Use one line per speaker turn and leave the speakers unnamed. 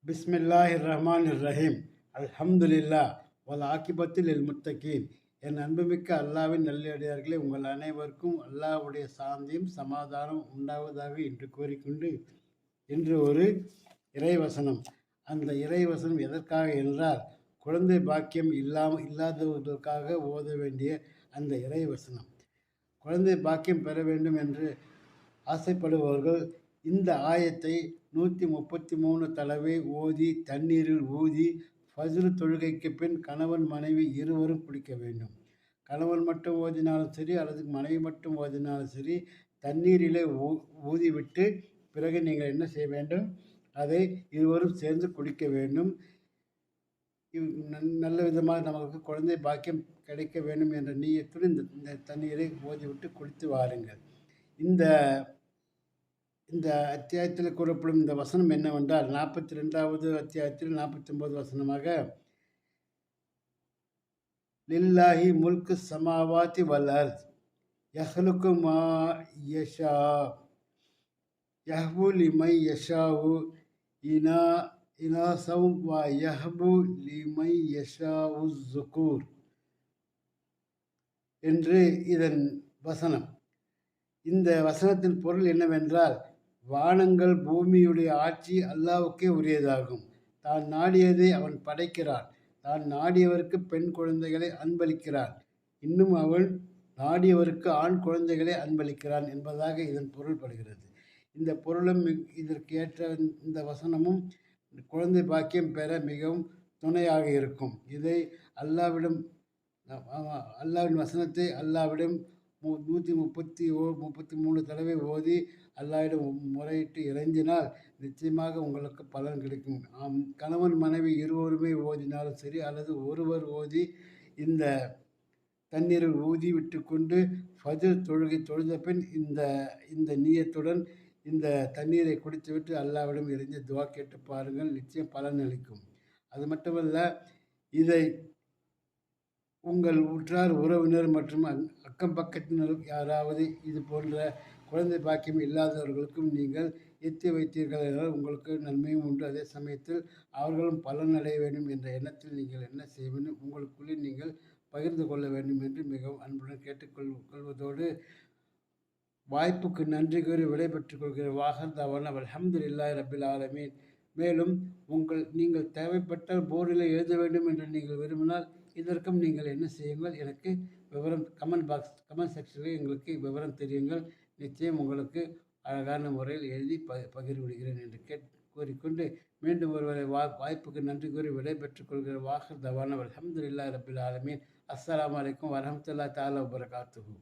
பிஸ்மில்லாஹிர் ரஹ்மானிர் ரஹீம். அல்ஹம்துலில்லா வல் ஆக்கிபத்தில் இல் முத்தகீன். என் அன்புமிக்க அல்லாவின் நல்லடியார்களே, உங்கள் அனைவருக்கும் அல்லாஹ்வுடைய சாந்தியும் சமாதானம் உண்டாவதாக என்று கூறிக்கொண்டு, இன்று ஒரு இறைவசனம். அந்த இறைவசனம் எதற்காக என்றால், குழந்தை பாக்கியம் இல்லாதவர்களுக்காக ஓத வேண்டிய அந்த இறைவசனம். குழந்தை பாக்கியம் பெற வேண்டும் என்று ஆசைப்படுபவர்கள் இந்த ஆயத்தை 133 தடவை ஓதி தண்ணீரில் ஊதி ஃபஜ்ர் தொழுகைக்கு பின் கணவன் மனைவி இருவரும் குடிக்க வேண்டும். கணவன் மட்டும் ஓதினாலும் சரி அல்லது மனைவி மட்டும் ஓதினாலும் சரி, தண்ணீரிலே ஊதிவிட்டு பிறகு நீங்கள் என்ன செய்ய வேண்டும், அதை இருவரும் சேர்ந்து குடிக்க வேண்டும். நல்ல விதமாக நமக்கு குழந்தை பாக்கியம் கிடைக்க வேண்டும் என்ற நீயத்துடன் இந்த தண்ணீரை ஓதிவிட்டு குடித்து வாருங்கள். இந்த அத்தியாயத்தில் கூறப்படும் இந்த வசனம் என்னவென்றால், 42வது அத்தியாயத்தில் 49 வசனமாக, லில்லாஹி முல்கு சமாவாதி வல் அர்த் யஹ்லுகு மா யஷா யஹ்பு லிமை யஷாவு இனாசவும் வ யஹ்பு லிமை யஷாவு ஸுகூர் என்று இதன் வசனம். இந்த வசனத்தின் பொருள் என்னவென்றால், வானங்கள் பூமியுடைய ஆட்சி அல்லாஹ்வுக்கே உரியதாகும். தான் நாடியதை அவன் படைக்கிறான். தான் நாடியவருக்கு பெண் குழந்தைகளை அன்பளிக்கிறான். இன்னும் அவன் நாடியவருக்கு ஆண் குழந்தைகளை அன்பளிக்கிறான் என்பதாக இதன் பொருள்படுகிறது. இந்த பொருளும் இதற்கு ஏற்ற இந்த வசனமும் குழந்தை பாக்கியம் பெற மிகவும் துணையாக இருக்கும். இதை அல்லாவின் வசனத்தை அல்லாவிடம் 133 தடவை ஓதி அல்லாஹ்விடம் முறையிட்டு இறைஞ்சினால் நிச்சயமாக உங்களுக்கு பலன் கிடைக்கும். கணவன் மனைவி இருவருமே ஓதினாலும் சரி அல்லது ஒருவர் ஓதி இந்த தண்ணீரில் ஊதி விட்டு கொண்டு ஃபஜ்ர் தொழுகை தொழுத பின் இந்த நீயத்துடன் இந்த தண்ணீரை குடித்துவிட்டு அல்லாஹ்விடம் இறைஞ்சி துவா கேட்டு பாருங்கள், நிச்சயம் பலன் அளிக்கும். அது மட்டுமல்ல, இதை உங்கள் உற்றார் உறவினர் மற்றும் அக்கம் பக்கத்தினர் யாராவது இது போன்ற குழந்தை பாக்கியம் இல்லாதவர்களுக்கும் நீங்கள் எத்தி வைத்தீர்கள் என்றால் உங்களுக்கு நன்மையும் உண்டு. அதே சமயத்தில் அவர்களும் பலன் அடைய வேண்டும் என்ற எண்ணத்தில் நீங்கள் என்ன செய்ய வேண்டும், உங்களுக்குள்ளே நீங்கள் பகிர்ந்து கொள்ள வேண்டும் என்று மிகவும் அன்புடன் கேட்டுக்கொள்வதோடு, வாய்ப்புக்கு நன்றி கூறி விடைபெற்றுக் கொள்கிற வாஹர் தவானா அல்ஹம்துலில்லாஹி ரப்பில் ஆலமீன். மேலும் நீங்கள் தேவைப்பட்டால் போர்டில் எழுத வேண்டும் என்று நீங்கள் விரும்பினால் இதற்கும் நீங்கள் என்ன செய்யுங்கள், எனக்கு விவரம் கமெண்ட் செக்ஷனில் எங்களுக்கு விவரம் தெரியுங்கள். நிச்சயம் உங்களுக்கு அழகான முறையில் எழுதி பகிர்விடுகிறேன் என்று கூறிக்கொண்டு, மீண்டும் ஒருவரை வாய்ப்புக்கு நன்றி கூறி விடைபெற்றுக் கொள்கிற வாஹர் தவானா அல்ஹம்துலில்லாஹி ரப்பில் ஆலமீன். அஸ்ஸலாமு அலைக்கும் வரஹ்மத்துல்லாஹி தஆலா வபரகாத்துஹு.